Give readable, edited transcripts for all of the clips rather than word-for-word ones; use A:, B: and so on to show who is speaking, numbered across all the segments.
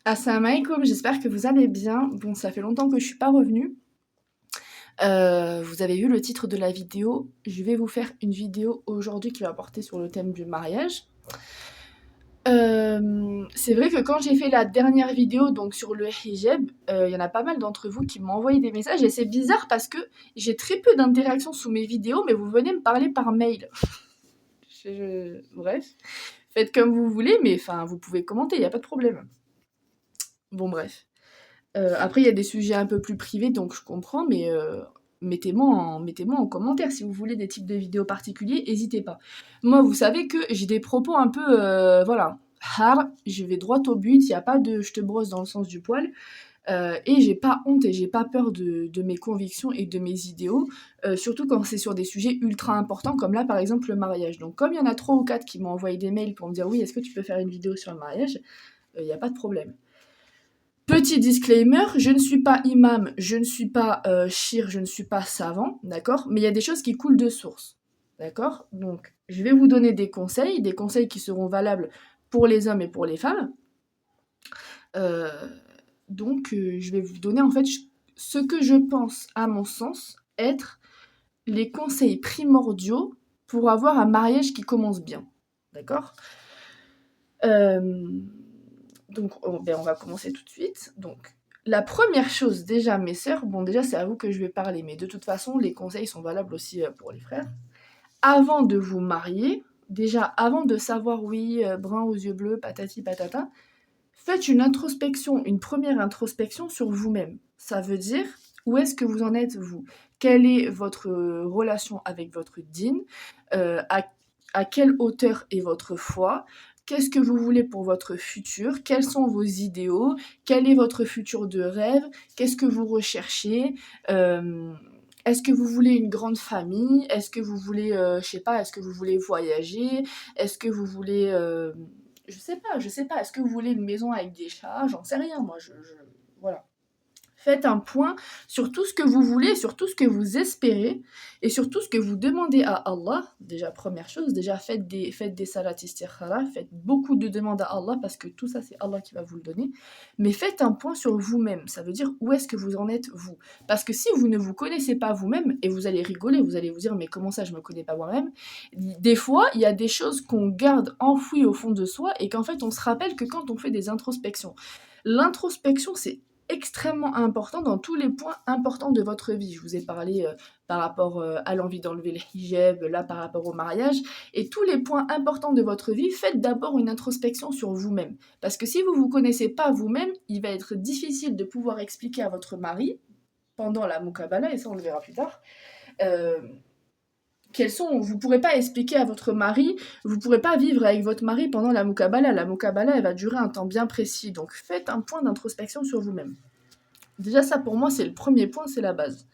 A: Assalamu alaikum, j'espère que vous allez bien. Bon, ça fait longtemps que je suis pas revenue. Vous avez vu le titre de la vidéo. Je vais vous faire une vidéo aujourd'hui qui va porter sur le thème du mariage. C'est vrai que quand j'ai fait la dernière vidéo donc sur le hijab, il y en a pas mal d'entre vous qui m'ont envoyé des messages et c'est bizarre parce que j'ai très peu d'interactions sous mes vidéos, mais vous venez me parler par mail. Bref, faites comme vous voulez, mais enfin, vous pouvez commenter, il y a pas de problème. Bon bref. Après, il y a des sujets un peu plus privés, donc je comprends, mais mettez-moi en commentaire si vous voulez des types de vidéos particuliers, n'hésitez pas. Moi, vous savez que j'ai des propos un peu, voilà, hard, je vais droit au but, il n'y a pas de je te brosse dans le sens du poil, et j'ai pas honte et j'ai pas peur de mes convictions et de mes idéaux, surtout quand c'est sur des sujets ultra importants, comme là, par exemple, le mariage. Donc, comme il y en a 3 ou 4 qui m'ont envoyé des mails pour me dire oui, est-ce que tu peux faire une vidéo sur le mariage, il n'y a pas de problème. Petit disclaimer, je ne suis pas imam, je ne suis pas shir, je ne suis pas savant, d'accord? Mais il y a des choses qui coulent de source, d'accord? Donc, je vais vous donner des conseils qui seront valables pour les hommes et pour les femmes. Euh, je vais vous donner en fait ce que je pense, à mon sens, être les conseils primordiaux pour avoir un mariage qui commence bien, d'accord? Euh, on va commencer tout de suite. Donc, la première chose, déjà, mes sœurs, bon, déjà, c'est à vous que je vais parler, mais de toute façon, les conseils sont valables aussi pour les frères. Avant de vous marier, déjà, avant de savoir, oui, brun aux yeux bleus, patati patata, faites une introspection, une première introspection sur vous-même. Ça veut dire, où est-ce que vous en êtes, vous? Quelle est votre relation avec votre dîn? À quelle hauteur est votre foi? Qu'est-ce que vous voulez pour votre futur? Quels sont vos idéaux? Quel est votre futur de rêve? Qu'est-ce que vous recherchez? Est-ce que vous voulez une grande famille? Est-ce que vous voulez, je sais pas, est-ce que vous voulez voyager? Est-ce que vous voulez, je sais pas, est-ce que vous voulez une maison avec des chats? J'en sais rien, moi, voilà. Faites un point sur tout ce que vous voulez, sur tout ce que vous espérez et sur tout ce que vous demandez à Allah. Déjà, première chose, déjà faites des salat istikhara, faites beaucoup de demandes à Allah parce que tout ça, c'est Allah qui va vous le donner. Mais faites un point sur vous-même, ça veut dire où est-ce que vous en êtes vous. Parce que si vous ne vous connaissez pas vous-même, et vous allez rigoler, vous allez vous dire mais comment ça je me connais pas moi-même, des fois, il y a des choses qu'on garde enfouies au fond de soi et qu'en fait on se rappelle que quand on fait des introspections. L'introspection, c'est extrêmement important dans tous les points importants de votre vie. Je vous ai parlé par rapport à l'envie d'enlever le hijab, là par rapport au mariage, et tous les points importants de votre vie, faites d'abord une introspection sur vous-même. Parce que si vous ne vous connaissez pas vous-même, il va être difficile de pouvoir expliquer à votre mari, pendant la muqabala, et ça on le verra plus tard, euh, vous pourrez pas expliquer à votre mari, vous pourrez pas vivre avec votre mari pendant la muqabala. La muqabala, elle va durer un temps bien précis. Donc faites un point d'introspection sur vous-même. Déjà, ça pour moi, c'est le premier point, c'est la base.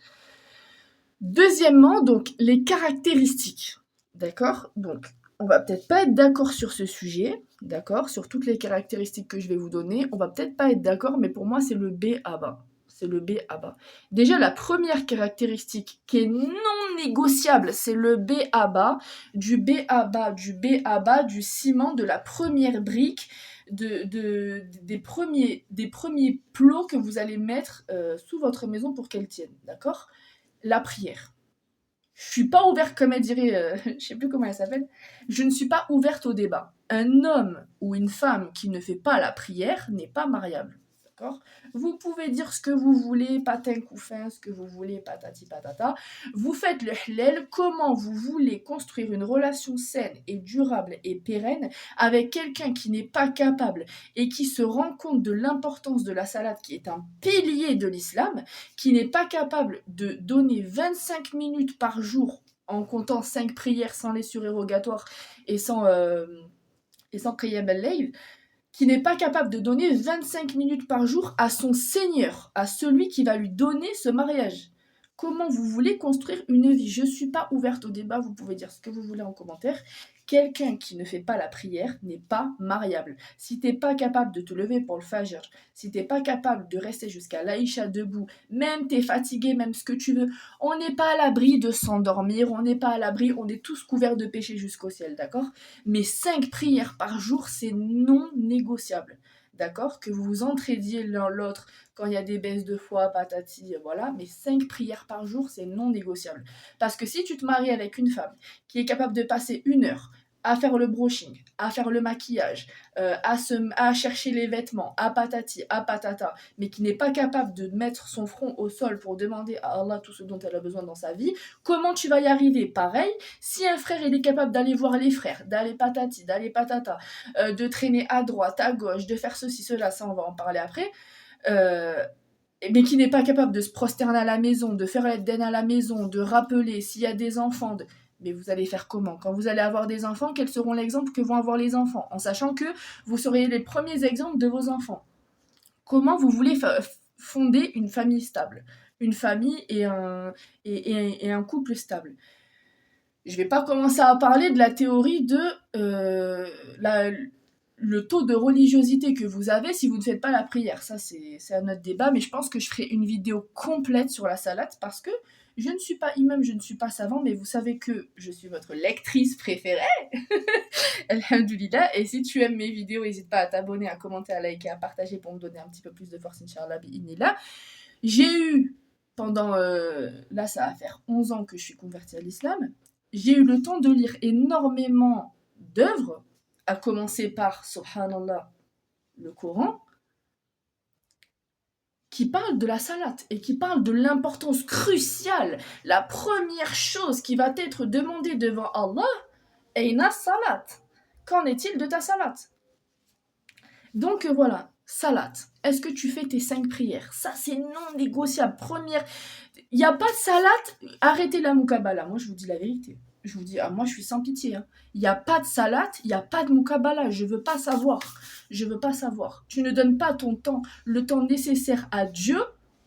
A: Deuxièmement, donc les caractéristiques. D'accord? Donc, on va peut-être pas être d'accord sur ce sujet, d'accord? Sur toutes les caractéristiques que je vais vous donner. On va peut-être pas être d'accord, mais pour moi, c'est le B à bas. C'est le B à bas. Déjà, la première caractéristique qui est non négociable, c'est le B à bas, du B à bas, du B à bas, du ciment, de la première brique, des premiers plots que vous allez mettre sous votre maison pour qu'elle tienne, d'accord? La prière. Je suis pas ouverte, comme elle dirait, je sais plus comment elle s'appelle, je ne suis pas ouverte au débat. Un homme ou une femme qui ne fait pas la prière n'est pas mariable. D'accord? Vous pouvez dire ce que vous voulez, patin couffin, ce que vous voulez, patati patata. Vous faites le halal, comment vous voulez construire une relation saine et durable et pérenne avec quelqu'un qui n'est pas capable et qui se rend compte de l'importance de la salade, qui est un pilier de l'islam, qui n'est pas capable de donner 25 minutes par jour en comptant 5 prières sans les surérogatoires et sans Qiyam al-Layl, qui n'est pas capable de donner 25 minutes par jour à son Seigneur, à celui qui va lui donner ce mariage. Comment vous voulez construire une vie? Je ne suis pas ouverte au débat, vous pouvez dire ce que vous voulez en commentaire. Quelqu'un qui ne fait pas la prière n'est pas mariable. Si tu n'es pas capable de te lever pour le fajr, si tu n'es pas capable de rester jusqu'à l'Aïcha debout, même tu es fatigué, même ce que tu veux, on n'est pas à l'abri de s'endormir, on n'est pas à l'abri, on est tous couverts de péché jusqu'au ciel, d'accord? Mais 5 prières par jour, c'est non négociable. d'accord? Que vous vous entraidiez l'un l'autre quand il y a des baisses de foi, patati, voilà, mais 5 prières par jour, c'est non négociable. Parce que si tu te maries avec une femme qui est capable de passer 1 heure à faire le brushing, à faire le maquillage, à chercher les vêtements, à patati, à patata, mais qui n'est pas capable de mettre son front au sol pour demander à Allah tout ce dont elle a besoin dans sa vie, comment tu vas y arriver? Pareil, si un frère il est capable d'aller voir les frères, d'aller patati, d'aller patata, de traîner à droite, à gauche, de faire ceci, cela, ça on va en parler après, euh, mais qui n'est pas capable de se prosterner à la maison, de faire l'aide à la maison, de rappeler s'il y a des enfants, mais vous allez faire comment? Quand vous allez avoir des enfants, quels seront l'exemple que vont avoir les enfants? En sachant que vous serez les premiers exemples de vos enfants. Comment vous voulez fonder une famille stable? Une famille et un couple stable. Je ne vais pas commencer à parler de la théorie de le taux de religiosité que vous avez si vous ne faites pas la prière. Ça, c'est un autre débat, mais je pense que je ferai une vidéo complète sur la salade parce que je ne suis pas imam, je ne suis pas savant, mais vous savez que je suis votre lectrice préférée. Alhamdoulilah. Et si tu aimes mes vidéos, n'hésite pas à t'abonner, à commenter, à liker, à partager pour me donner un petit peu plus de force, Inch'Allah, bi'idhnillah. J'ai eu, pendant, là ça va faire 11 ans que je suis convertie à l'islam, j'ai eu le temps de lire énormément d'œuvres, à commencer par, subhanallah, le Coran, qui parlent de la salat et qui parlent de l'importance cruciale. La première chose qui va être demandée devant Allah est la salat. Qu'en est-il de ta salat? Donc voilà, salat. Est-ce que tu fais tes 5 prières? Ça, c'est non négociable. Première, il n'y a pas de salat, arrêtez la moukabala. Moi, je vous dis la vérité. Je vous dis, moi, je suis sans pitié. Il n'y a pas de salat, il n'y a pas de moukabala. Je ne veux pas savoir. Je veux pas savoir. Tu ne donnes pas ton temps, le temps nécessaire à Dieu.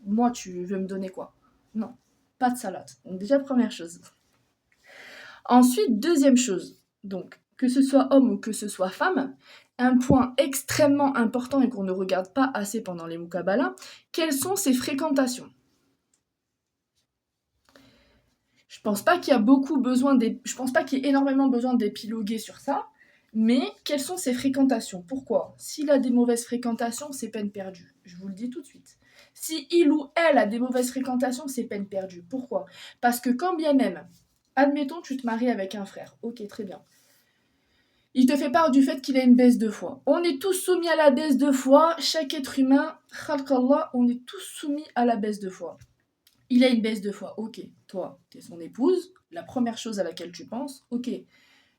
A: Moi, tu veux me donner quoi? Non, pas de salat. Donc déjà, première chose. Ensuite, deuxième chose. Donc, que ce soit homme ou que ce soit femme, un point extrêmement important et qu'on ne regarde pas assez pendant les moukabala, quelles sont ses fréquentations? Je pense pas qu'il y ait énormément besoin d'épiloguer sur ça, mais quelles sont ses fréquentations? Pourquoi? S'il a des mauvaises fréquentations, c'est peine perdue. Je vous le dis tout de suite. Si il ou elle a des mauvaises fréquentations, c'est peine perdue. Pourquoi? Parce que quand bien même, admettons, tu te maries avec un frère. Ok, très bien. Il te fait part du fait qu'il a une baisse de foi. On est tous soumis à la baisse de foi. Chaque être humain, khalqallah, on est tous soumis à la baisse de foi. Il a une baisse de foi. Ok, toi, t'es son épouse. La première chose à laquelle tu penses, ok,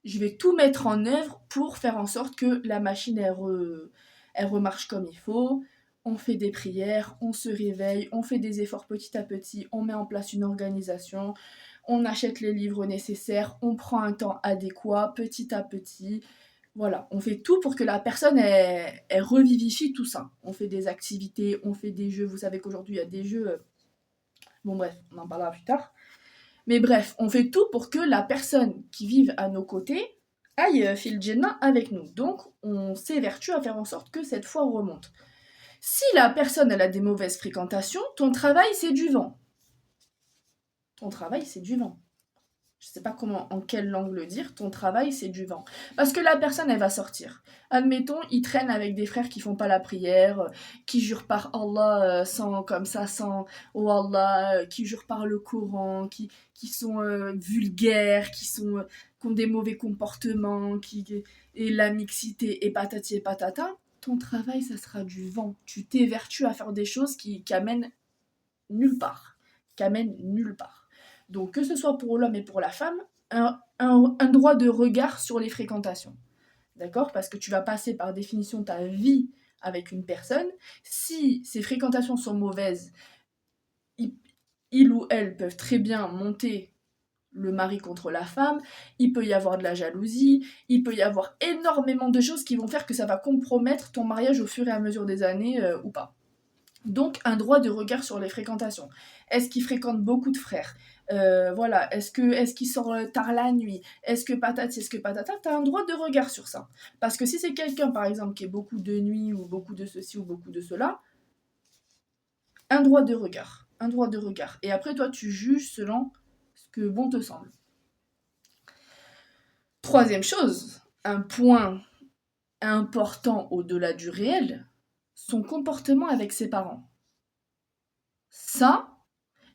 A: je vais tout mettre en œuvre pour faire en sorte que la machine, elle remarche comme il faut. On fait des prières, on se réveille, on fait des efforts petit à petit, on met en place une organisation, on achète les livres nécessaires, on prend un temps adéquat, petit à petit. Voilà, on fait tout pour que la personne, elle revivifie tout ça. On fait des activités, on fait des jeux. Vous savez qu'aujourd'hui, il y a des jeux. Bon, bref, on en parlera plus tard. Mais bref, on fait tout pour que la personne qui vive à nos côtés aille fil Jannah avec nous. Donc, on s'évertue à faire en sorte que cette foi remonte. Si la personne elle a des mauvaises fréquentations, ton travail, c'est du vent. Ton travail, c'est du vent. Je sais pas en quelle langue le dire, ton travail, c'est du vent. Parce que la personne, elle va sortir. Admettons, il traîne avec des frères qui font pas la prière, qui jurent par Allah, sans, oh Allah, qui jurent par le Coran, qui sont vulgaires, qui ont des mauvais comportements, et la mixité, et patati et patata. Ton travail, ça sera du vent. Tu t'évertues à faire des choses qui amènent nulle part. Donc, que ce soit pour l'homme et pour la femme, un droit de regard sur les fréquentations. D'accord? Parce que tu vas passer par définition ta vie avec une personne. Si ces fréquentations sont mauvaises, il ou elle peuvent très bien monter le mari contre la femme, il peut y avoir de la jalousie, il peut y avoir énormément de choses qui vont faire que ça va compromettre ton mariage au fur et à mesure des années ou pas. Donc, un droit de regard sur les fréquentations. Est-ce qu'il fréquente beaucoup de frères? Voilà. Est-ce qu'il sort tard la nuit? Est-ce que patati, est-ce que patata? T'as un droit de regard sur ça. Parce que si c'est quelqu'un, par exemple, qui est beaucoup de nuit, ou beaucoup de ceci, ou beaucoup de cela, un droit de regard. Un droit de regard. Et après, toi, tu juges selon ce que bon te semble. Troisième chose, un point important au-delà du réel, son comportement avec ses parents. Ça,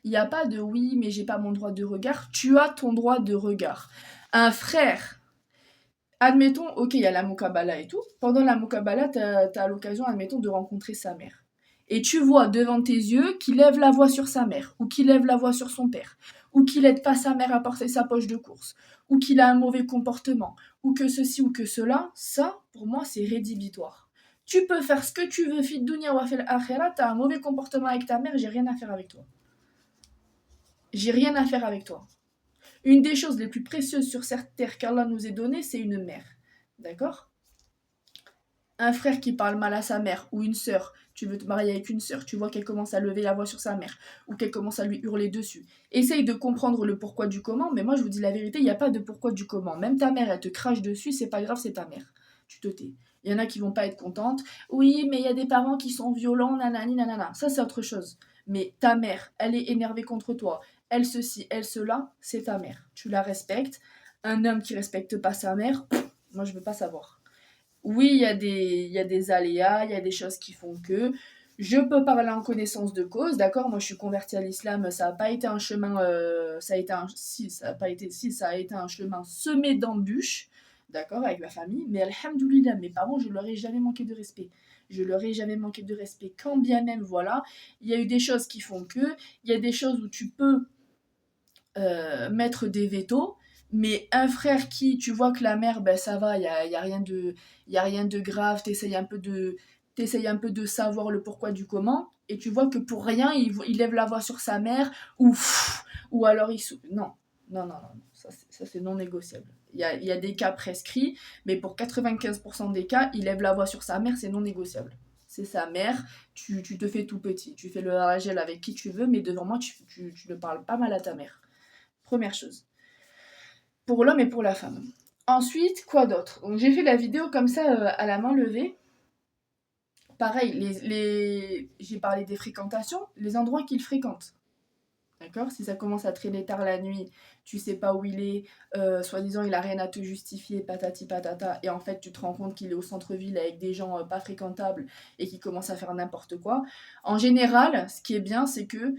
A: il n'y a pas de oui, mais j'ai pas mon droit de regard. Tu as ton droit de regard. Un frère, admettons, ok, il y a la Mukabala et tout. Pendant la Mukabala, t'as l'occasion, admettons, de rencontrer sa mère. Et tu vois devant tes yeux qu'il lève la voix sur sa mère, ou qu'il lève la voix sur son père, ou qu'il aide pas sa mère à porter sa poche de course, ou qu'il a un mauvais comportement, ou que ceci ou que cela. Ça, pour moi, c'est rédhibitoire. Tu peux faire ce que tu veux, fit dunya wa fil akhira, t'as un mauvais comportement avec ta mère, j'ai rien à faire avec toi. J'ai rien à faire avec toi. Une des choses les plus précieuses sur cette terre qu'Allah nous ait donnée, c'est une mère. D'accord? Un frère qui parle mal à sa mère, ou une sœur, tu veux te marier avec une sœur, tu vois qu'elle commence à lever la voix sur sa mère, ou qu'elle commence à lui hurler dessus. Essaye de comprendre le pourquoi du comment, mais moi je vous dis la vérité, il n'y a pas de pourquoi du comment. Même ta mère, elle te crache dessus, c'est pas grave, c'est ta mère. Tu te tais. Il y en a qui vont pas être contentes. Oui, mais il y a des parents qui sont violents, nanani, nanana. Ça, c'est autre chose. Mais ta mère, elle est énervée contre toi. Elle ceci, elle cela, c'est ta mère. Tu la respectes. Un homme qui respecte pas sa mère, moi je veux pas savoir. Oui, il y a des aléas, il y a des choses qui font que. Je peux parler en connaissance de cause, d'accord? Moi, je suis convertie à l'islam, ça n'a pas été un chemin, ça a été un, si, ça a pas été, si, ça a été un chemin semé d'embûches, d'accord, avec ma famille. Mais alhamdoulilah, mes parents, je leur ai jamais manqué de respect. Je leur ai jamais manqué de respect, quand bien même, voilà. Il y a eu des choses qui font que, il y a des choses où tu peux mettre des vétos. Mais un frère qui, tu vois que la mère, ben ça va, y a rien de grave, t'essayes un peu de savoir le pourquoi du comment, et tu vois que pour rien, il lève la voix sur sa mère, ou alors Non, non, non, non, ça c'est non négociable. Il y a des cas prescrits, mais pour 95% des cas, il lève la voix sur sa mère, c'est non négociable. C'est sa mère, tu te fais tout petit, tu fais le ragel avec qui tu veux, mais devant moi, tu ne parles pas mal à ta mère. Première chose. Pour l'homme et pour la femme. Ensuite, quoi d'autre? Donc j'ai fait la vidéo comme ça à la main levée. Pareil, j'ai parlé des fréquentations, les endroits qu'il fréquente. D'accord? Si ça commence à traîner tard la nuit, tu sais pas où il est, soi-disant il a rien à te justifier, patati patata, et en fait tu te rends compte qu'il est au centre-ville avec des gens pas fréquentables et qui commencent à faire n'importe quoi. En général, ce qui est bien, c'est que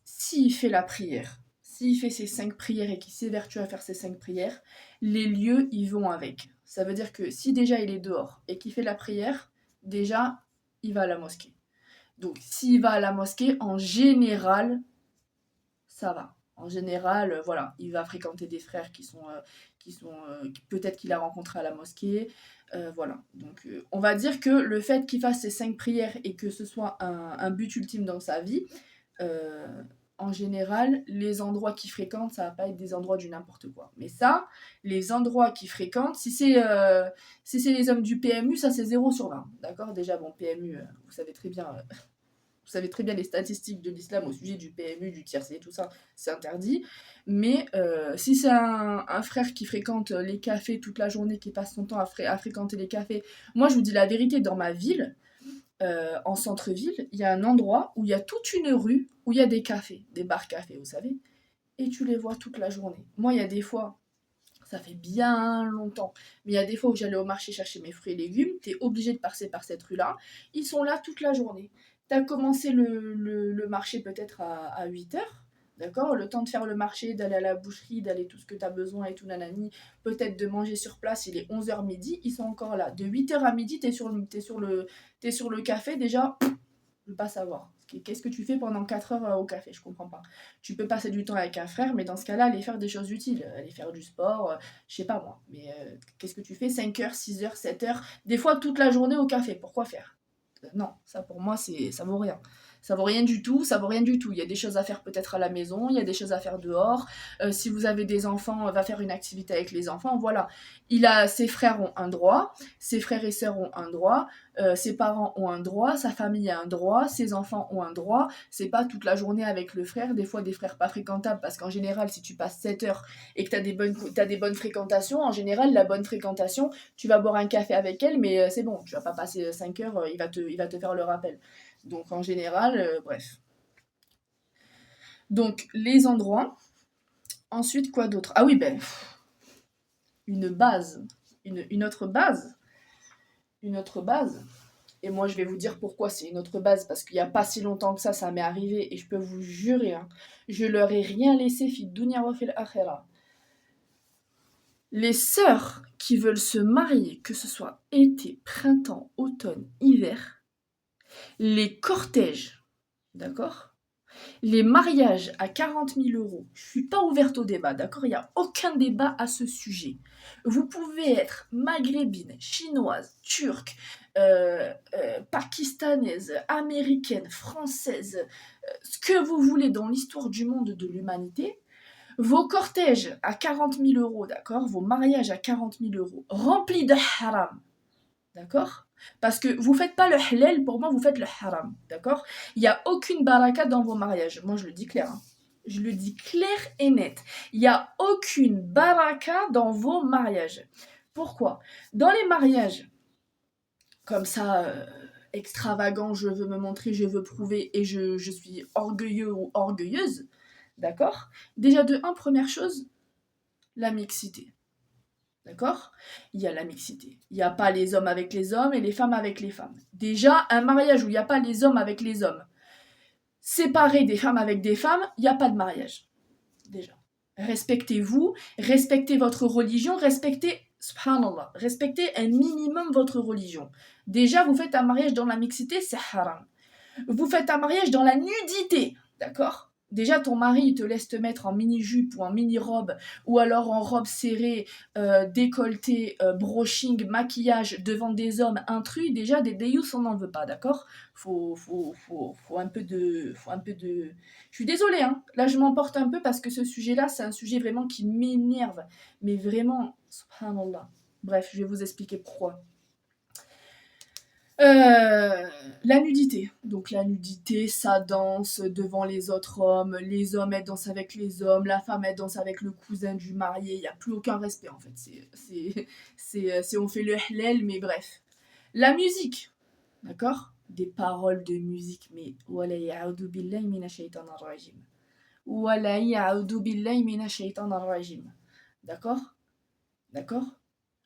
A: s'il fait la prière, s'il fait ses 5 prières et qu'il s'évertue à faire ses 5 prières, les lieux y vont avec. Ça veut dire que si déjà il est dehors et qu'il fait la prière, déjà il va à la mosquée. Donc s'il va à la mosquée, en général, ça va. En général, voilà, il va fréquenter des frères peut-être qu'il a rencontré à la mosquée, voilà. Donc, on va dire que le fait qu'il fasse ses 5 prières et que ce soit un but ultime dans sa vie, euh, en général, les endroits qu'il fréquente, ça va pas être des endroits du n'importe quoi. Mais ça, les endroits qu'il fréquente, si c'est les hommes du PMU, ça c'est 0/20. D'accord? Déjà, bon, PMU, vous savez très bien les statistiques de l'islam au sujet du PMU, du tiercé, tout ça, c'est interdit. Mais si c'est un frère qui fréquente les cafés toute la journée, qui passe son temps à fréquenter les cafés, moi je vous dis la vérité, dans ma ville, en centre-ville, il y a un endroit où il y a toute une rue où il y a des cafés, des bars-cafés, vous savez, et tu les vois toute la journée. Moi, il y a des fois, ça fait bien longtemps, mais il y a des fois où j'allais au marché chercher mes fruits et légumes, t'es obligé de passer par cette rue-là, ils sont là toute la journée. T'as commencé le marché peut-être à 8h, d'accord? Le temps de faire le marché, d'aller à la boucherie, d'aller tout ce que t'as besoin et tout nanani, peut-être de manger sur place, il est 11h midi, ils sont encore là. De 8h à midi, t'es sur le café, déjà, je veux pas savoir. Qu'est-ce que tu fais pendant 4 heures au café? Je comprends pas. Tu peux passer du temps avec un frère, mais dans ce cas-là, aller faire des choses utiles, aller faire du sport, je sais pas moi. Mais qu'est-ce que tu fais? 5 heures, 6 heures, 7 heures, des fois toute la journée au café. Pourquoi faire? Non, ça pour moi, ça vaut rien. Ça vaut rien du tout, ça vaut rien du tout. Il y a des choses à faire peut-être à la maison, il y a des choses à faire dehors. Si vous avez des enfants, va faire une activité avec les enfants, voilà. Ses frères ont un droit, ses frères et sœurs ont un droit, ses parents ont un droit, sa famille a un droit, ses enfants ont un droit. C'est pas toute la journée avec le frère, des fois des frères pas fréquentables, parce qu'en général, si tu passes 7 heures et que t'as des bonnes fréquentations, en général, la bonne fréquentation, tu vas boire un café avec elle, mais c'est bon, tu vas pas passer 5 heures, il va te faire le rappel. Donc en général, bref. Donc les endroits. Ensuite, quoi d'autre? Ah oui, ben, une base. Une autre base. Une autre base. Et moi, je vais vous dire pourquoi c'est une autre base, parce qu'il n'y a pas si longtemps que ça m'est arrivé, et je peux vous jurer, hein, je leur ai rien laissé, fi dunya wa fil akhira. Les sœurs qui veulent se marier, que ce soit été, printemps, automne, hiver, les cortèges, d'accord? Les mariages à 40 000 euros, je ne suis pas ouverte au débat, d'accord? Il n'y a aucun débat à ce sujet. Vous pouvez être maghrébine, chinoise, turque, pakistanaise, américaine, française, ce que vous voulez dans l'histoire du monde de l'humanité. Vos cortèges à 40 000 euros, d'accord? Vos mariages à 40 000 euros, remplis de haram, d'accord? Parce que vous faites pas le halal, pour moi, vous faites le haram, d'accord? Il n'y a aucune baraka dans vos mariages. Moi, je le dis clair, hein. Je le dis clair et net. Il n'y a aucune baraka dans vos mariages. Pourquoi? Dans les mariages, comme ça, extravagants, je veux me montrer, je veux prouver et je suis orgueilleux ou orgueilleuse, d'accord? Déjà, de un, première chose, la mixité. D'accord? Il y a la mixité. Il n'y a pas les hommes avec les hommes et les femmes avec les femmes. Déjà, un mariage où il n'y a pas les hommes avec les hommes, séparés des femmes avec des femmes, il n'y a pas de mariage. Déjà. Respectez-vous, respectez votre religion, subhanallah, respectez un minimum votre religion. Déjà, vous faites un mariage dans la mixité, c'est haram. Vous faites un mariage dans la nudité, d'accord? Déjà, ton mari il te laisse te mettre en mini-jupe ou en mini-robe, ou alors en robe serrée, décolletée, brushing, maquillage devant des hommes intrus. Déjà, des déyous, on n'en veut pas, d'accord? Faut un peu de... Je suis désolée, hein. Là, je m'emporte un peu parce que ce sujet-là, c'est un sujet vraiment qui m'énerve. Mais vraiment, subhanallah. Bref, je vais vous expliquer pourquoi. La nudité. Donc la nudité, ça danse devant les autres hommes, les hommes elles dansent avec les hommes, la femme elle danse avec le cousin du marié, il n'y a plus aucun respect en fait. On fait le halal, mais bref. La musique, d'accord? Des paroles de musique, mais wala ya'udu billahi minash shaitanir rajim. Wala ya'udu billahi minash shaitanir rajim. D'accord? D'accord?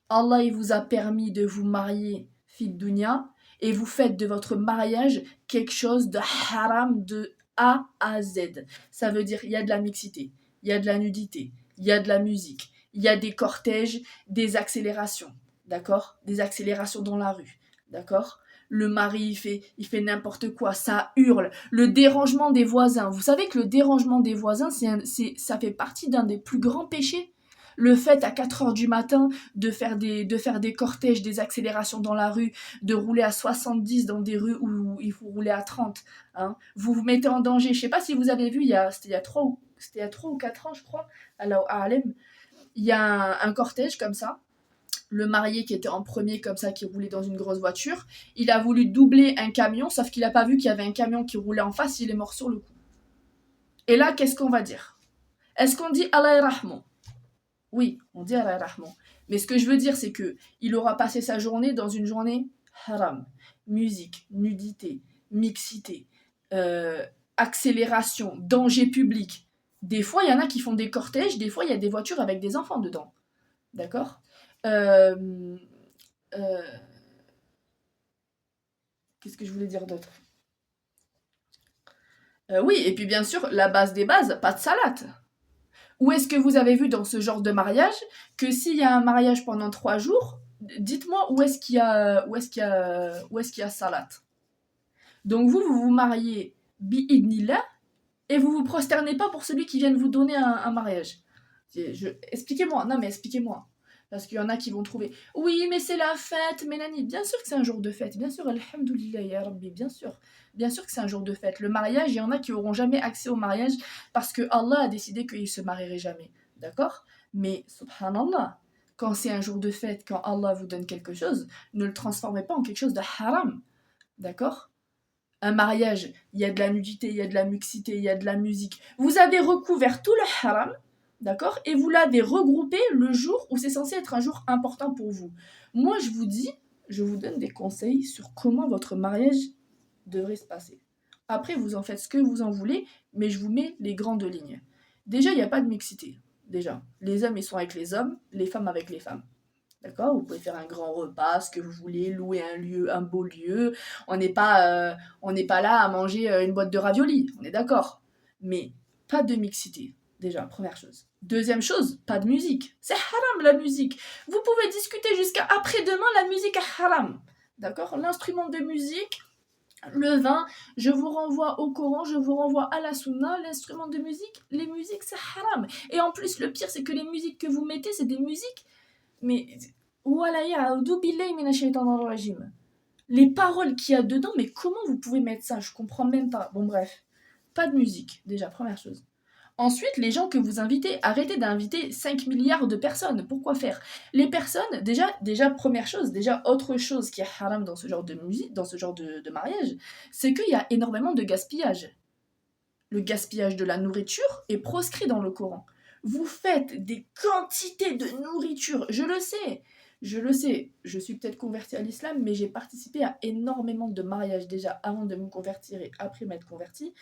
A: Allah il vous a permis de vous marier fille dunya et vous faites de votre mariage quelque chose de haram de A à Z. Ça veut dire il y a de la mixité, il y a de la nudité, il y a de la musique, il y a des cortèges, des accélérations, d'accord? Des accélérations dans la rue, d'accord? Le mari il fait n'importe quoi, ça hurle, le dérangement des voisins. Vous savez que le dérangement des voisins, ça fait partie d'un des plus grands péchés. Le fait à 4 heures du matin de faire des cortèges, des accélérations dans la rue, de rouler à 70 dans des rues où il faut rouler à 30, hein. Vous vous mettez en danger. Je ne sais pas si vous avez vu, c'était il y a 3 ou 4 ans, je crois, à Harlem. Il y a un cortège comme ça. Le marié qui était en premier comme ça, qui roulait dans une grosse voiture, il a voulu doubler un camion, sauf qu'il n'a pas vu qu'il y avait un camion qui roulait en face, il est mort sur le coup. Et là, qu'est-ce qu'on va dire? Est-ce qu'on dit Allah Rahman? Oui, on dit Allah Rahman. Mais ce que je veux dire, c'est que il aura passé sa journée dans une journée haram. Musique, nudité, mixité, accélération, danger public. Des fois, il y en a qui font des cortèges, des fois, il y a des voitures avec des enfants dedans. D'accord? Qu'est-ce que je voulais dire d'autre? Oui, et puis bien sûr, la base des bases, pas de salade. Où est-ce que vous avez vu dans ce genre de mariage que s'il y a un mariage pendant 3 jours, dites-moi où est-ce qu'il y a salat. Donc vous vous mariez bi-idnillah et vous vous prosternez pas pour celui qui vient de vous donner un mariage. Expliquez-moi, non mais expliquez-moi. Parce qu'il y en a qui vont trouver, oui mais c'est la fête, Mélanie, bien sûr que c'est un jour de fête, bien sûr, alhamdoulilah ya Rabbi, bien sûr que c'est un jour de fête. Le mariage, il y en a qui n'auront jamais accès au mariage parce que Allah a décidé qu'ils se marieraient jamais, d'accord? Mais subhanallah, quand c'est un jour de fête, quand Allah vous donne quelque chose, ne le transformez pas en quelque chose de haram, d'accord? Un mariage, il y a de la nudité, il y a de la mixité, il y a de la musique. Vous avez recouvert tout le haram, d'accord? Et vous l'avez regroupé le jour où c'est censé être un jour important pour vous. Moi, je vous donne des conseils sur comment votre mariage devrait se passer. Après, vous en faites ce que vous en voulez, mais je vous mets les grandes lignes. Déjà, il n'y a pas de mixité. Déjà, les hommes, ils sont avec les hommes, les femmes avec les femmes. D'accord? Vous pouvez faire un grand repas, ce que vous voulez, louer un lieu, un beau lieu. On n'est pas là à manger une boîte de raviolis, on est d'accord. Mais pas de mixité, déjà, première chose. Deuxième chose, pas de musique. C'est haram la musique. Vous pouvez discuter jusqu'à après-demain, la musique est haram. D'accord? L'instrument de musique, le vin, je vous renvoie au Coran, je vous renvoie à la Sunna, l'instrument de musique, les musiques c'est haram. Et en plus, le pire, c'est que les musiques que vous mettez, c'est des musiques, mais les paroles qu'il y a dedans, mais comment vous pouvez mettre ça? Je comprends même pas. Bon, bref, pas de musique, déjà, première chose. Ensuite, les gens que vous invitez, arrêtez d'inviter 5 milliards de personnes. Pourquoi faire? Les personnes, déjà, première chose, déjà, autre chose qui est haram dans ce genre de musique, dans ce genre de mariage, c'est qu'il y a énormément de gaspillage. Le gaspillage de la nourriture est proscrit dans le Coran. Vous faites des quantités de nourriture, je le sais, je suis peut-être convertie à l'islam, mais j'ai participé à énormément de mariages déjà avant de me convertir et après m'être convertie.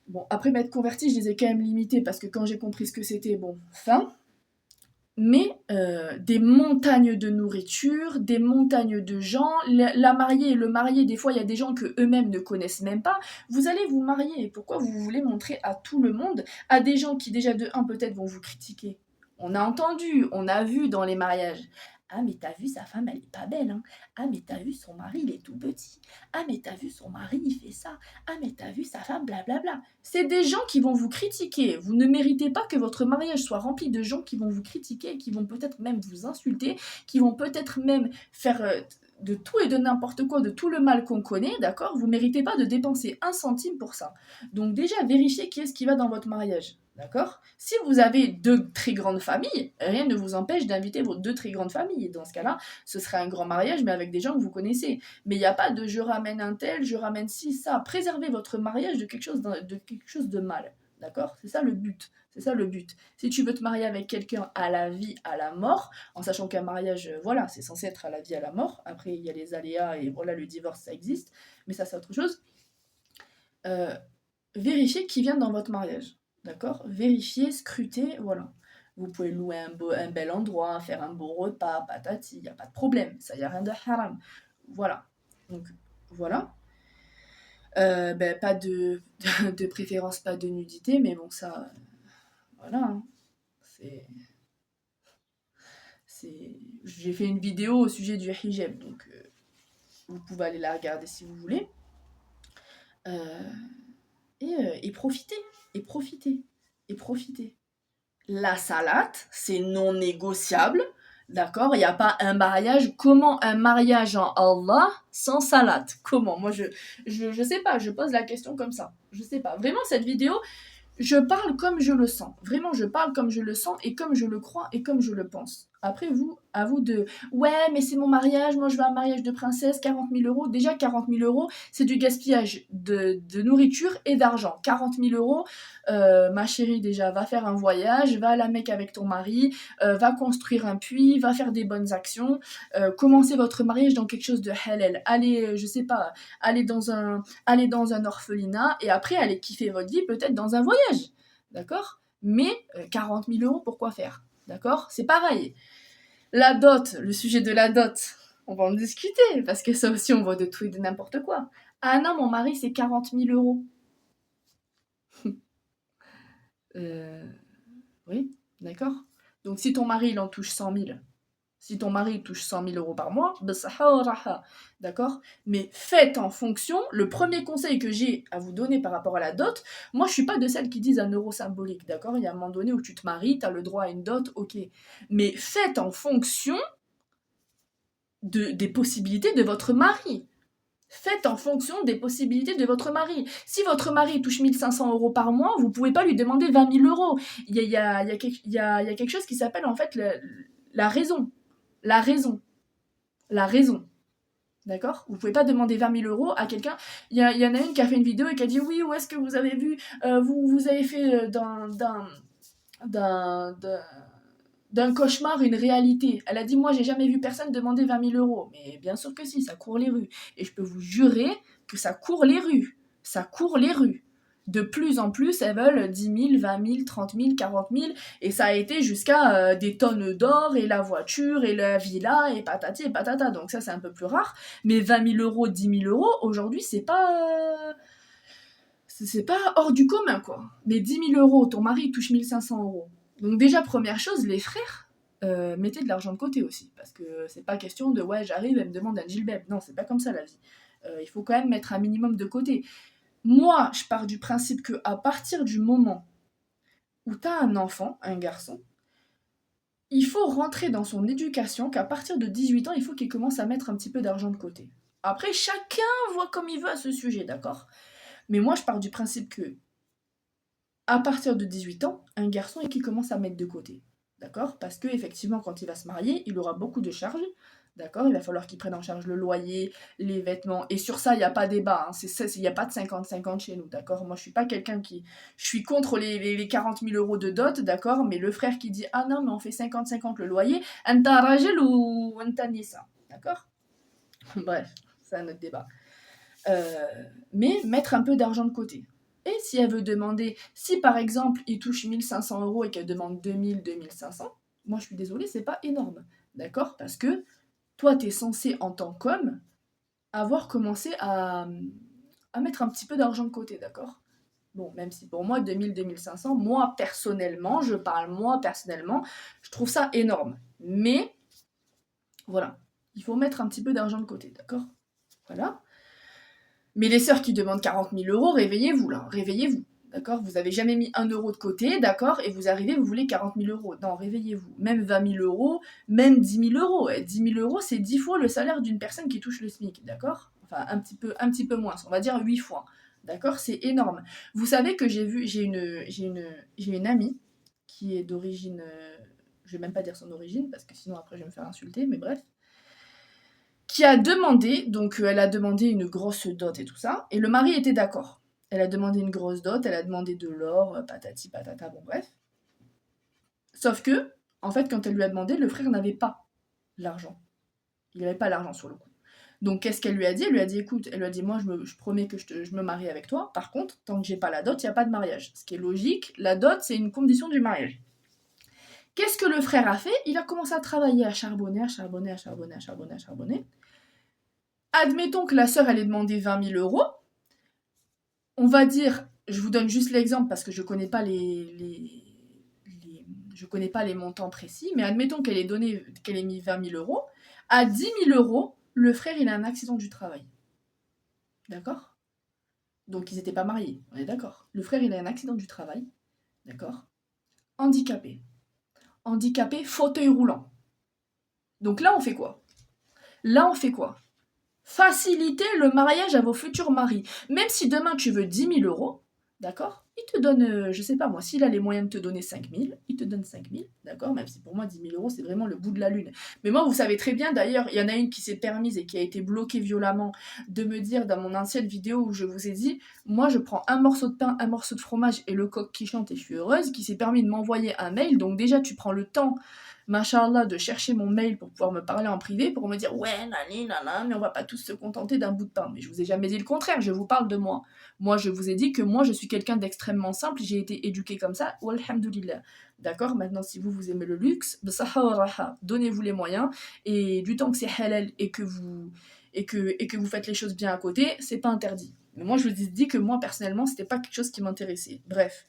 A: Bon, après m'être convertie, je les ai quand même limités parce que quand j'ai compris ce que c'était, bon, fin. Mais des montagnes de nourriture, des montagnes de gens, la mariée et le marié, des fois il y a des gens que eux-mêmes ne connaissent même pas. Vous allez vous marier, pourquoi vous voulez montrer à tout le monde, à des gens qui déjà de un peut-être vont vous critiquer. On a entendu, on a vu dans les mariages. Ah mais t'as vu sa femme elle est pas belle hein. Ah mais t'as vu son mari il est tout petit. Ah mais t'as vu son mari il fait ça. Ah mais t'as vu sa femme blablabla. C'est des gens qui vont vous critiquer. Vous ne méritez pas que votre mariage soit rempli de gens qui vont vous critiquer, qui vont peut-être même vous insulter, qui vont peut-être même faire de tout et de n'importe quoi, de tout le mal qu'on connaît, d'accord? Vous ne méritez pas de dépenser un centime pour ça. Donc déjà, vérifiez qui est-ce qui va dans votre mariage. D'accord? Si vous avez deux très grandes familles, rien ne vous empêche d'inviter vos deux très grandes familles. Dans ce cas-là, ce serait un grand mariage, mais avec des gens que vous connaissez. Mais il n'y a pas de je ramène un tel, je ramène ci, ça. Préservez votre mariage de quelque chose de mal. D'accord? C'est ça le but. C'est ça le but. Si tu veux te marier avec quelqu'un à la vie, à la mort, en sachant qu'un mariage, voilà, c'est censé être à la vie, à la mort. Après, il y a les aléas et voilà, le divorce, ça existe. Mais ça, c'est autre chose. Vérifiez qui vient dans votre mariage. D'accord? Vérifiez, scrutez, voilà. Vous pouvez louer un bel endroit, faire un beau repas, patati, il n'y a pas de problème. Ça, il n'y a rien de haram. Voilà. Donc, voilà. Pas de préférence, pas de nudité, mais bon, ça, voilà. Hein. J'ai fait une vidéo au sujet du hijab, donc vous pouvez aller la regarder si vous voulez. Et profitez, et profitez, et profitez. La salade, c'est non négociable, d'accord? Il n'y a pas un mariage. Comment un mariage en Allah sans salade? Comment? Moi, je sais pas, je pose la question comme ça. Je sais pas. Vraiment, cette vidéo, je parle comme je le sens. Vraiment, je parle comme je le sens et comme je le crois et comme je le pense. Après, à vous de... Ouais, mais c'est mon mariage, moi je veux un mariage de princesse, 40 000 euros. Déjà, 40 000 euros, c'est du gaspillage de nourriture et d'argent. 40 000 euros, ma chérie, déjà, va faire un voyage, va à la Mecque avec ton mari, va construire un puits, va faire des bonnes actions, commencez votre mariage dans quelque chose de halal. Allez, je sais pas, allez dans un orphelinat et après allez kiffer votre vie peut-être dans un voyage, d'accord? Mais 40 000 euros, pourquoi faire? D'accord? C'est pareil. La dot, le sujet de la dot, on va en discuter, parce que ça aussi, on voit de tout et de n'importe quoi. Ah non, mon mari, c'est 40 000 euros. Oui, d'accord? Donc si ton mari, il en touche 100 000, si ton mari touche 100 000 euros par mois, d'accord? Mais faites en fonction. Le premier conseil que j'ai à vous donner par rapport à la dot, moi je suis pas de celles qui disent un euro symbolique, d'accord? Il y a un moment donné où tu te maries, tu as le droit à une dot, ok. Mais faites en fonction des possibilités de votre mari. Faites en fonction des possibilités de votre mari. Si votre mari touche 1 500 euros par mois, vous ne pouvez pas lui demander 20 000 euros. Il y a quelque chose qui s'appelle en fait la raison. La raison. La raison. D'accord? Vous pouvez pas demander 20 000 euros à quelqu'un. Il y en a une qui a fait une vidéo et qui a dit oui, où est-ce que vous avez vu, vous avez fait d'un cauchemar une réalité. Elle a dit moi j'ai jamais vu personne demander 20 000 euros. Mais bien sûr que si, ça court les rues. Et je peux vous jurer que ça court les rues. Ça court les rues. De plus en plus, elles veulent 10 000, 20 000, 30 000, 40 000, et ça a été jusqu'à des tonnes d'or, et la voiture, et la villa, et patati et patata. Donc ça, c'est un peu plus rare. Mais 20 000 euros, 10 000 euros, aujourd'hui, c'est pas hors du commun, quoi. Mais 10 000 euros, ton mari touche 1 500 euros. Donc déjà, première chose, les frères, mettez de l'argent de côté aussi. Parce que c'est pas question de, ouais, j'arrive, elle me demande un gilbeb. Non, c'est pas comme ça, la vie. Il faut quand même mettre un minimum de côté. Moi, je pars du principe que à partir du moment où tu as un enfant, un garçon, il faut rentrer dans son éducation qu'à partir de 18 ans, il faut qu'il commence à mettre un petit peu d'argent de côté. Après, chacun voit comme il veut à ce sujet, d'accord? Mais moi, je pars du principe que à partir de 18 ans, un garçon et qui commence à mettre de côté. D'accord? Parce que effectivement, quand il va se marier, il aura beaucoup de charges. D'accord? Il va falloir qu'il prenne en charge le loyer, les vêtements. Et sur ça, il n'y a pas débat. Hein. Il n'y a pas de 50-50 chez nous. D'accord? Moi, je suis pas quelqu'un qui. Je suis contre les 40 000 euros de dot. D'accord? Mais le frère qui dit ah non, mais on fait 50-50 le loyer, anta rajel ou anta nisa. D'accord? Bref, c'est un autre débat. Mais mettre un peu d'argent de côté. Et si elle veut demander, si par exemple il touche 1 500 euros et qu'elle demande 2 000, 2 500, moi je suis désolée, c'est pas énorme. D'accord? Parce que toi, tu es censé en tant qu'homme avoir commencé à mettre un petit peu d'argent de côté, d'accord? Bon, même si pour moi, 2 000, 2 500, moi personnellement, je trouve ça énorme. Mais voilà, il faut mettre un petit peu d'argent de côté, d'accord? Voilà. Mais les sœurs qui demandent 40 000 euros, réveillez-vous là, réveillez-vous. D'accord? Vous avez jamais mis 1 euro de côté, d'accord? Et vous arrivez, vous voulez 40 000 euros. Non, réveillez-vous. Même 20 000 euros, même 10 000 euros. Et 10 000 euros, c'est 10 fois le salaire d'une personne qui touche le SMIC, d'accord? Enfin, un petit peu moins, on va dire 8 fois. D'accord? C'est énorme. Vous savez que j'ai une amie qui est d'origine. Je vais même pas dire son origine, parce que sinon après je vais me faire insulter, mais bref qui a demandé, donc elle a demandé une grosse dot et tout ça, et le mari était d'accord. Elle a demandé une grosse dot, elle a demandé de l'or, patati patata, bon bref. Sauf que, en fait, quand elle lui a demandé, le frère n'avait pas l'argent. Il n'avait pas l'argent sur le coup. Donc qu'est-ce qu'elle lui a dit? Elle lui a dit, écoute, elle lui a dit, moi je promets que je me marie avec toi, par contre, tant que j'ai pas la dot, il n'y a pas de mariage. Ce qui est logique, la dot, c'est une condition du mariage. Qu'est-ce que le frère a fait? Il a commencé à travailler, à charbonner, à charbonner, à charbonner, à charbonner, à charbonner. Admettons que la sœur, elle ait demandé 20 000 euros. On va dire, je vous donne juste l'exemple parce que je connais pas je connais pas les montants précis, mais admettons qu'elle ait mis 20 000 euros. À 10 000 euros, le frère, il a un accident du travail. D'accord? Donc, ils n'étaient pas mariés, on est d'accord. Le frère, il a un accident du travail. D'accord? Handicapé. Handicapé, fauteuil roulant. Donc là, on fait quoi? Faciliter le mariage à vos futurs maris. Même si demain tu veux 10 000 euros, d'accord? Il te donne, je sais pas moi, s'il a les moyens de te donner 5 000, il te donne 5 000, d'accord? Même si pour moi 10 000 euros c'est vraiment le bout de la lune. Mais moi, vous savez très bien, d'ailleurs, il y en a une qui s'est permise et qui a été bloquée violemment de me dire dans mon ancienne vidéo où je vous ai dit, moi je prends un morceau de pain, un morceau de fromage et le coq qui chante et je suis heureuse, qui s'est permis de m'envoyer un mail. Donc déjà tu prends le temps machallah, de chercher mon mail pour pouvoir me parler en privé, pour me dire ouais, nani, nana, mais on va pas tous se contenter d'un bout de pain. Mais je vous ai jamais dit le contraire, je vous parle de moi. Moi, je vous ai dit que moi, je suis quelqu'un d'extrêmement simple, j'ai été éduquée comme ça, walhamdoulilah. D'accord? Maintenant, si vous aimez le luxe, donnez-vous les moyens, et du temps que c'est halal et que vous faites les choses bien à côté, c'est pas interdit. Mais moi, je vous ai dit que moi, personnellement, c'était pas quelque chose qui m'intéressait. Bref.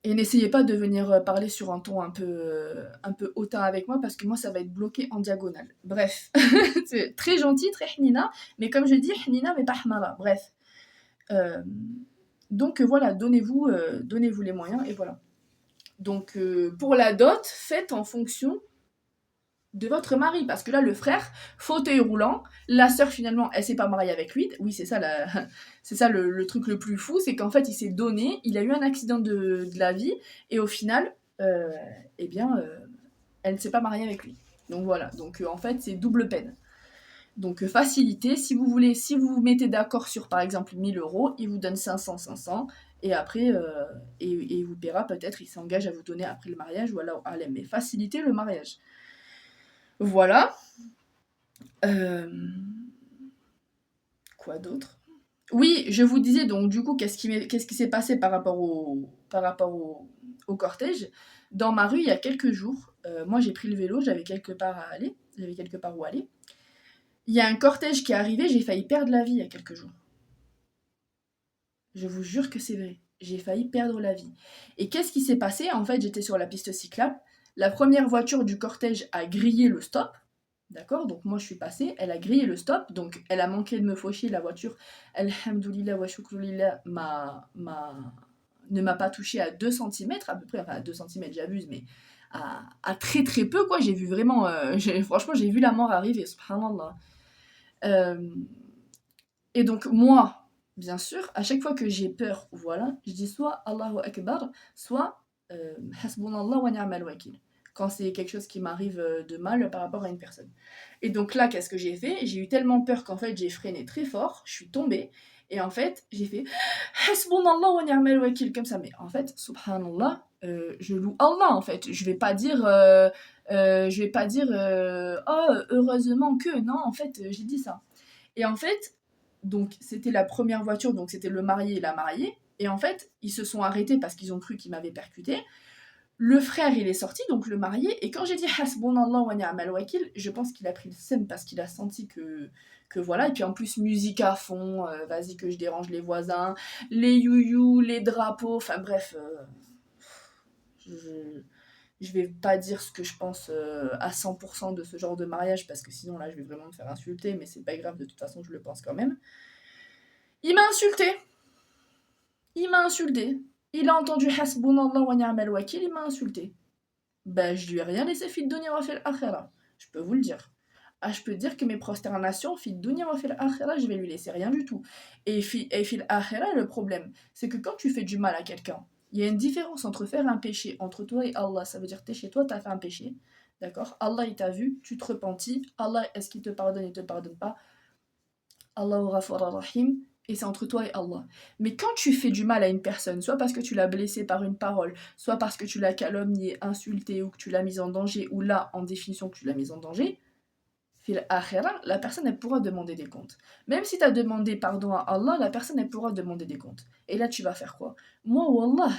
A: Et n'essayez pas de venir parler sur un ton un peu hautain avec moi parce que moi ça va être bloqué en diagonale. Bref, c'est très gentil, très hnina, mais comme je dis, hnina mais pas hmara. Bref. Donc voilà, donnez-vous les moyens et voilà. Donc pour la dot, faites en fonction de votre mari, parce que là le frère, fauteuil roulant, la sœur finalement elle s'est pas mariée avec lui, oui c'est ça, c'est ça le truc le plus fou, c'est qu'en fait il s'est donné, il a eu un accident de la vie, et au final, eh bien, elle ne s'est pas mariée avec lui. Donc voilà, donc en fait c'est double peine. Donc facilité, si vous vous mettez d'accord sur par exemple 1 000 euros, il vous donne 500, et après, et il vous paiera peut-être, il s'engage à vous donner après le mariage, ou alors, allez, mais faciliter le mariage. Voilà. Quoi d'autre? Oui, je vous disais donc du coup, qu'est-ce qui s'est passé par rapport au cortège? Dans ma rue, il y a quelques jours, moi j'ai pris le vélo, j'avais quelque part où aller. Il y a un cortège qui est arrivé, j'ai failli perdre la vie il y a quelques jours. Je vous jure que c'est vrai. J'ai failli perdre la vie. Et qu'est-ce qui s'est passé? En fait, j'étais sur la piste cyclable. La première voiture du cortège a grillé le stop. D'accord? Donc moi je suis passée, elle a grillé le stop, donc elle a manqué de me faucher, la voiture, alhamdoulilah wa shukroulilah, ne m'a pas touché à 2 centimètres à peu près, enfin à 2 centimètres j'abuse, mais à très très peu quoi, j'ai vu vraiment, franchement j'ai vu la mort arriver, subhanallah. Euh, et donc moi, bien sûr, à chaque fois que j'ai peur, voilà, je dis soit Allahu Akbar, soit Hasbunallah wa ni'mal wakil. Quand c'est quelque chose qui m'arrive de mal par rapport à une personne. Et donc là, qu'est-ce que j'ai fait? J'ai eu tellement peur qu'en fait j'ai freiné très fort, je suis tombée, et en fait j'ai fait Hasbunallah wa ni'mal wakil comme ça. Mais en fait, subhanallah, je loue Allah en fait. Je vais pas dire oh heureusement que non, en fait j'ai dit ça. Et en fait, donc c'était la première voiture, donc c'était le marié et la mariée. Et en fait, ils se sont arrêtés parce qu'ils ont cru qu'ils m'avaient percuté. Le frère, il est sorti, donc le marié, et quand j'ai dit Hasbunallah wa ni'mal wakil, je pense qu'il a pris le seum parce qu'il a senti que voilà, et puis en plus musique à fond, vas-y que je dérange les voisins, les youyou, les drapeaux, enfin bref, je, je vais pas dire ce que je pense à 100% de ce genre de mariage parce que sinon là je vais vraiment me faire insulter, mais c'est pas grave, de toute façon je le pense quand même. Il m'a insulté. Il m'a insulté. Il a entendu Hasbunallah wa ni'mal wakil, il m'a insulté. Ben, je lui ai rien laissé fit dunya wa fil akhira. Je peux vous le dire. Ah, je peux dire que mes prosternations, fit dunya wa fil akhira, je vais lui laisser rien du tout. Et fil akhira, le problème, c'est que quand tu fais du mal à quelqu'un, il y a une différence entre faire un péché entre toi et Allah. Ça veut dire que t'es chez toi, t'as fait un péché. D'accord? Allah, il t'a vu, tu te repentis. Allah, est-ce qu'il te pardonne, il te pardonne pas? Allahu Ghafur Rahim, et c'est entre toi et Allah. Mais quand tu fais du mal à une personne, soit parce que tu l'as blessé par une parole, soit parce que tu l'as calomnié, insulté, ou que tu l'as mise en danger, ou là, en définition, que tu l'as mise en danger, fil akhira, la personne, elle pourra demander des comptes. Même si tu as demandé pardon à Allah, la personne, elle pourra demander des comptes. Et là, tu vas faire quoi? Moi, Wallah,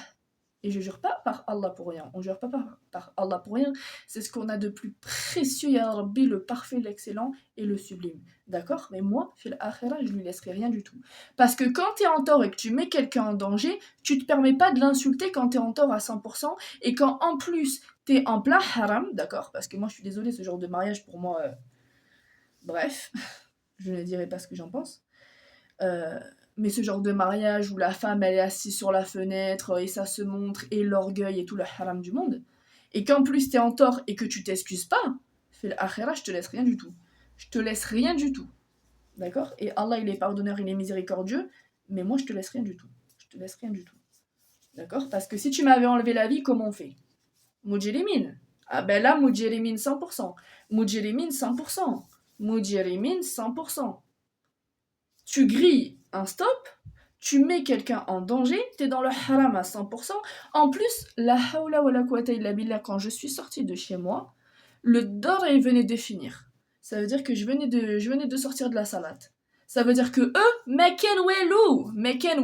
A: et je jure pas par Allah pour rien, on jure pas par Allah pour rien, c'est ce qu'on a de plus précieux, Ya Rabbi, le parfait, l'excellent et le sublime. D'accord? Mais moi, fil akhira, je lui laisserai rien du tout. Parce que quand t'es en tort et que tu mets quelqu'un en danger, tu te permets pas de l'insulter quand t'es en tort à 100%, et quand en plus t'es en plein haram, d'accord? Parce que moi, je suis désolée, ce genre de mariage, pour moi, bref, je ne dirai pas ce que j'en pense. Euh, mais ce genre de mariage où la femme elle est assise sur la fenêtre et ça se montre et l'orgueil et tout le haram du monde, et qu'en plus t'es en tort et que tu t'excuses pas, fais l'akhira, je te laisse rien du tout. Je te laisse rien du tout. D'accord? Et Allah il est pardonneur, il est miséricordieux, mais moi je te laisse rien du tout. Je te laisse rien du tout. D'accord? Parce que si tu m'avais enlevé la vie, comment on fait? Mujrimin. Ah ben là, Mujrimin 100%. Mujrimin 100%. Mujrimin 100%. Tu grilles un stop, tu mets quelqu'un en danger, t'es dans le haram à 100%. En plus, la hawla wa la quwwata illa billah, quand je suis sortie de chez moi, le dor il venait de finir. Ça veut dire que je venais de sortir de la salade. Ça veut dire que eux, meken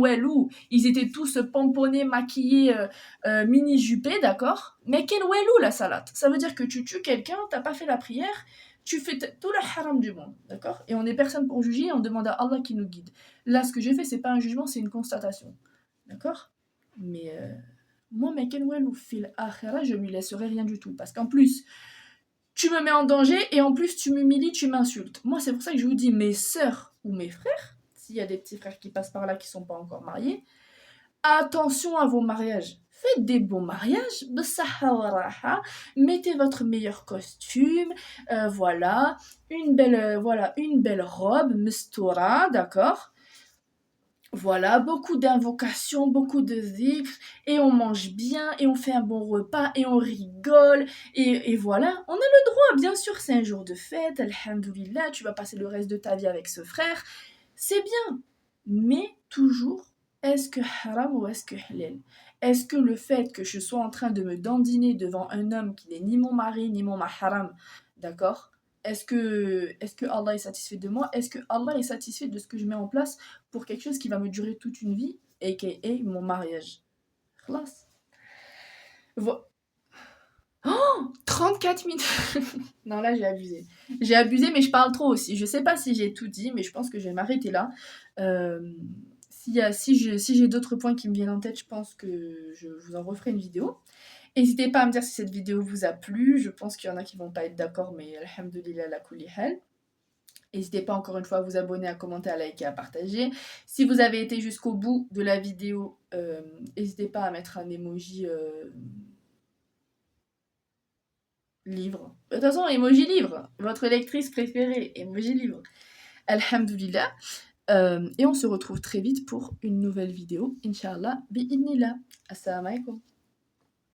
A: welou, ils étaient tous pomponnés, maquillés, mini-jupés, d'accord? Meken welou la salade. Ça veut dire que tu tues quelqu'un, t'as pas fait la prière, tu fais tout le haram du monde, d'accord? Et on n'est personne pour juger, on demande à Allah qui nous guide. Là, ce que j'ai fait, c'est pas un jugement, c'est une constatation, d'accord? Mais moi, meken welou fil akhira, je lui laisserai rien du tout, parce qu'en plus, tu me mets en danger et en plus tu m'humilies, tu m'insultes. Moi, c'est pour ça que je vous dis, mes sœurs ou mes frères, s'il y a des petits frères qui passent par là qui sont pas encore mariés, attention à vos mariages. Faites des beaux mariages, mettez votre meilleur costume, voilà, une belle robe, mestora, d'accord? Voilà, beaucoup d'invocations, beaucoup de zikr, et on mange bien, et on fait un bon repas, et on rigole, et voilà. On a le droit, bien sûr, c'est un jour de fête, alhamdoulilah, tu vas passer le reste de ta vie avec ce frère, c'est bien. Mais toujours, est-ce que haram ou est-ce que halal? Est-ce que le fait que je sois en train de me dandiner devant un homme qui n'est ni mon mari, ni mon mahram, d'accord? Est-ce que Allah est satisfait de moi? Est-ce que Allah est satisfait de ce que je mets en place pour quelque chose qui va me durer toute une vie, aka mon mariage? Khlas. Vo 34 minutes. Non, là, j'ai abusé. J'ai abusé, mais je parle trop aussi. Je sais pas si j'ai tout dit, mais je pense que je vais m'arrêter là. Si j'ai d'autres points qui me viennent en tête, je pense que je vous en referai une vidéo. N'hésitez pas à me dire si cette vidéo vous a plu. Je pense qu'il y en a qui vont pas être d'accord, mais alhamdoulilah la kulli hal. N'hésitez pas encore une fois à vous abonner, à commenter, à liker, à partager. Si vous avez été jusqu'au bout de la vidéo, n'hésitez pas à mettre un emoji livre. De toute façon, emoji livre. Votre lectrice préférée, emoji livre. Alhamdoulilah. Et on se retrouve très vite pour une nouvelle vidéo. Inch'Allah, bi'idnillah. Assalamu alaikum.